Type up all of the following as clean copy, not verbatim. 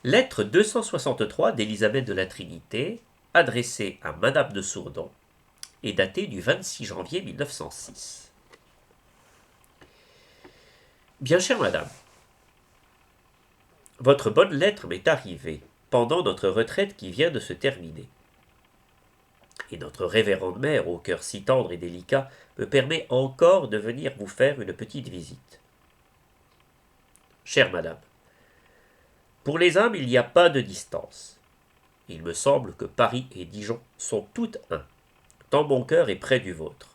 Lettre 263 d'Élisabeth de la Trinité, adressée à Madame de Sourdon, et datée du 26 janvier 1906. Bien chère Madame, votre bonne lettre m'est arrivée pendant notre retraite qui vient de se terminer. Et notre révérende mère, au cœur si tendre et délicat, me permet encore de venir vous faire une petite visite. Chère Madame, pour les âmes il n'y a pas de distance. Il me semble que Paris et Dijon sont toutes un, tant mon cœur est près du vôtre.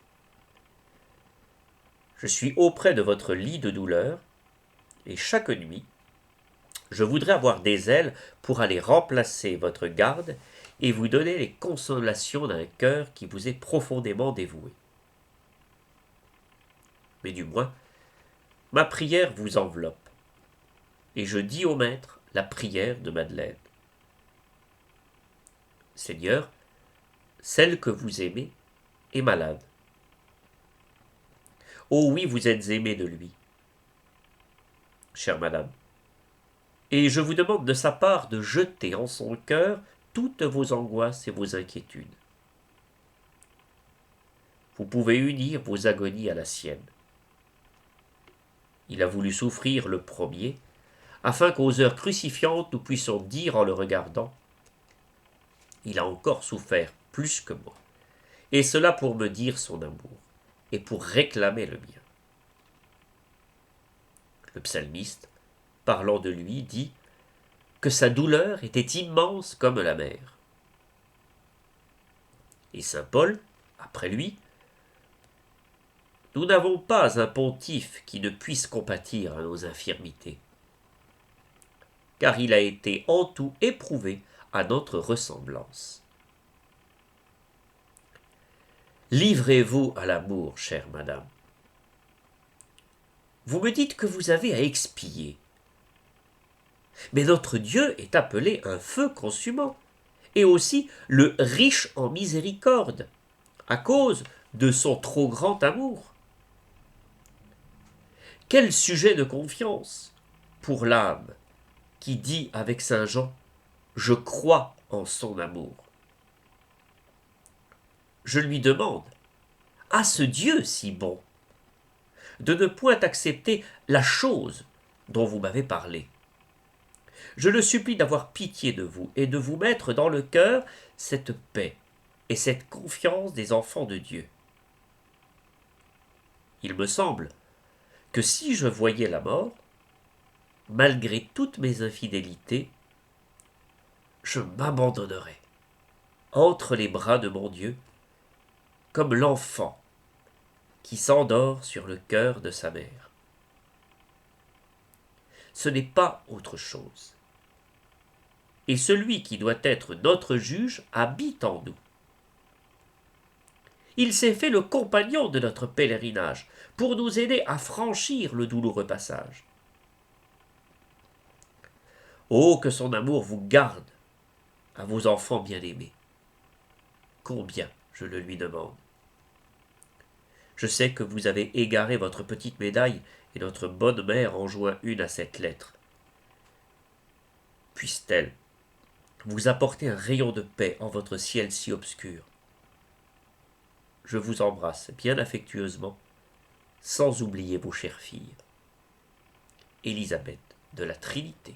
Je suis auprès de votre lit de douleur, et chaque nuit, je voudrais avoir des ailes pour aller remplacer votre garde et vous donner les consolations d'un cœur qui vous est profondément dévoué. Mais du moins, ma prière vous enveloppe, et je dis au Maître la prière de Madeleine. Seigneur, celle que vous aimez est malade. Oh oui, vous êtes aimé de lui, chère Madame, et je vous demande de sa part de jeter en son cœur toutes vos angoisses et vos inquiétudes. Vous pouvez unir vos agonies à la sienne. Il a voulu souffrir le premier, afin qu'aux heures crucifiantes nous puissions dire en le regardant « Il a encore souffert plus que moi, et cela pour me dire son amour, et pour réclamer le mien. » Le psalmiste, parlant de lui, dit que sa douleur était immense comme la mer. Et saint Paul, après lui, nous n'avons pas un pontife qui ne puisse compatir à nos infirmités, car il a été en tout éprouvé à notre ressemblance. Livrez-vous à l'amour, chère madame. Vous me dites que vous avez à expier. Mais notre Dieu est appelé un feu consumant, et aussi le riche en miséricorde, à cause de son trop grand amour. Quel sujet de confiance pour l'âme qui dit avec saint Jean « Je crois en son amour ». Je lui demande, à ce Dieu si bon, de ne point accepter la chose dont vous m'avez parlé. Je le supplie d'avoir pitié de vous et de vous mettre dans le cœur cette paix et cette confiance des enfants de Dieu. Il me semble que si je voyais la mort, malgré toutes mes infidélités, je m'abandonnerais entre les bras de mon Dieu, comme l'enfant qui s'endort sur le cœur de sa mère. Ce n'est pas autre chose. Et celui qui doit être notre juge habite en nous. Il s'est fait le compagnon de notre pèlerinage pour nous aider à franchir le douloureux passage. Oh, que son amour vous garde à vos enfants bien-aimés. Combien, je le lui demande. Je sais que vous avez égaré votre petite médaille et notre bonne mère en joint une à cette lettre. Puisse-t-elle vous apporter un rayon de paix en votre ciel si obscur. Je vous embrasse bien affectueusement, sans oublier vos chères filles. Élisabeth de la Trinité.